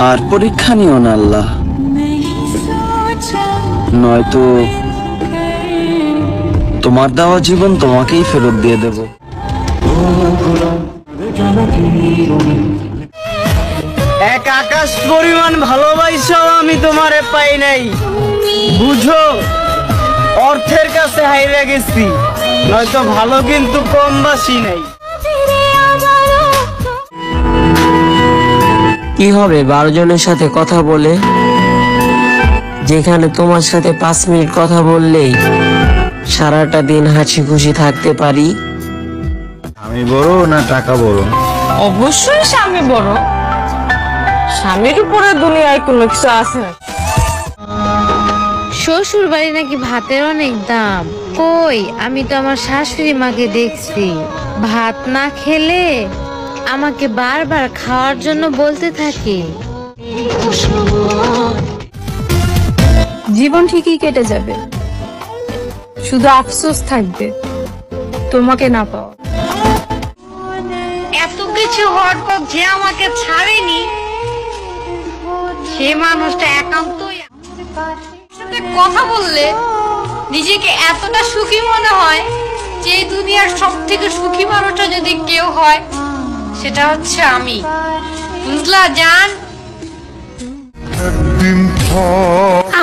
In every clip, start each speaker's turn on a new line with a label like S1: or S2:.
S1: আর পরীক্ষা নিও না আল্লাহ, নয়তো তোমার দেওয়া জীবন তোমাকেই ফেরত দিয়ে দেব। এক আকাশ পরিমাণ ভালোবাসাও আমি তোমারে পাই নাই, বুঝো অর্থের কাছে হাইরে গেছি, নয়তো ভালো কিন্তু কম বাসি নাই।
S2: কি হবে 12 জনের সাথে কথা বলে, যেখানে তোমার সাথে 5 মিনিট কথা বললেই সারাটা দিন হাসি খুশি থাকতে পারি।
S1: আমি বড় না টাকা বড়?
S3: অবশ্যই স্বামী বড়, স্বামীর উপরে দুনিয়ায় কোনো কিছু আছে না।
S4: শ্বশুর বাড়ি নাকি ভাতের অনেক দাম। কই, আমি তো আমার শাশুড়ি মাকে দেখছি ভাত না খেলে আমাকে বারবার খাওয়ার জন্য বলতে থাকে।
S5: জীবন ঠিকই কেটে যাবে, শুধু আফসোস থাকবে তোমাকে না পাওয়া।
S4: এত কিছু হওয়ার পর যে আমাকে ছাড়েনি, সে মানুষটা একান্তই সাথে কথা বললে নিজেকে এতটা সুখী মনে হয় যে এই দুনিয়ার সব থেকে সুখী মানুষটা যদি কেউ হয় সেটা হচ্ছে আমি। বুঝলা জান?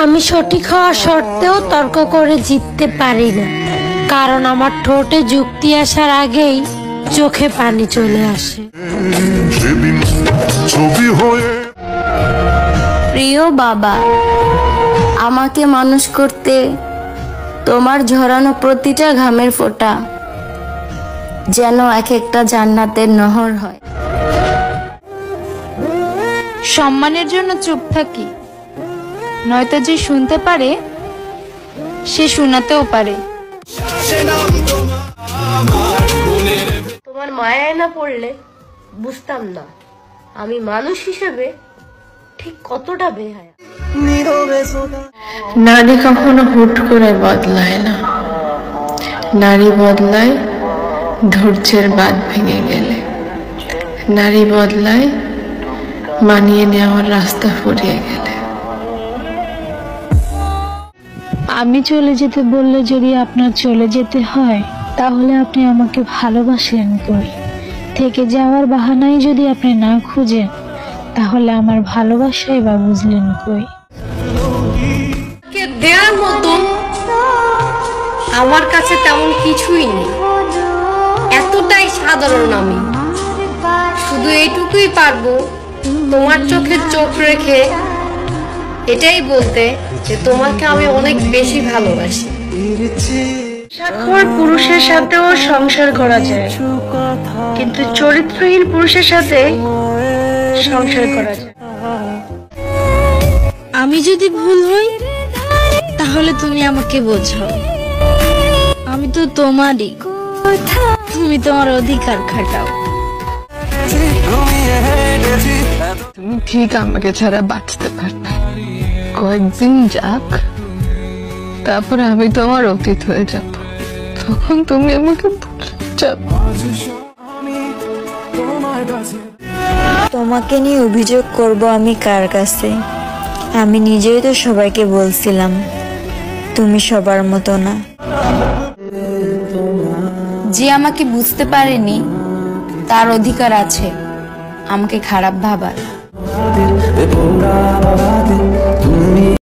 S4: আমি সঠিক হওয়া সত্ত্বেও তর্ক করে জিততে পারি না, কারণ আমার ঠোঁটে যুক্তি আসার আগেই চোখে পানি চলে আসে।
S6: প্রিয় বাবা, আমাকে মানুষ করতে তোমার ঝরানো প্রতিটা ঘামের ফোঁটা যেন এক একটা জান্নাতের নহর হয়।
S5: সম্মানের জন্য চুপ থাকি, নয়তো যে শুনতে পারে সে শোনাতেও পারে।
S6: তোমার মায়ায় না পড়লে বুঝতাম না আমি মানুষ হিসেবে ঠিক কতটা বেহায়া।
S7: নারী কখনো হুট করে বদলায় না, নারী বদলায় ধৈর্যের বাঁধ ভেঙে গেলে, নারী বদলায় মানিয়ে নেওয়ার রাস্তা ফুরিয়ে গেলে।
S5: আমি চলে যেতে বললে যদি আপনার চলে যেতে হয়, তাহলে আপনি আমাকে ভালোবাসলেন কই? থেকে যাওয়ার বাহানায় যদি আপনি না খুঁজেন, তাহলে আমার ভালোবাসাই বা বুঝলেন কই?
S4: দেওয়ার মতন আমার কাছে তেমন কিছুই নেই, এতটাই সাধারণ আমি। শুধু এইটুকুই পারবো তোমার চোখে চোখ রেখে এটাই বলতে যে তোমাকে আমি অনেক বেশি ভালোবাসি।
S7: স্বাক্ষর পুরুষের সাথেও সংসার করা যায়, কিন্তু চরিত্রহীন পুরুষের সাথে সংসার করা যায়।
S5: আমি যদি ভুল হই তাহলে তুমি আমাকে বোঝাও, আমি তো তোমারই, তুমি তোমার অধিকার খাটাও।
S7: তুমি ঠিক আমাকে ছাড়া বাঁচতে পারবে, কয়েকদিন যাক, তারপরে আমি তোমার অতীত হয়ে যাব, তখন তুমি আমাকে ভুলে যাবে।
S6: তোমাকে নিয়ে অভিযোগ করব আমি কার কাছে? আমি নিজেই তো সবাইকে বলছিলাম তুমি সবার মতো না। যে আমাকে বুঝতে পারেনি তার অধিকার আছে আমাকে খারাপ ভাবার।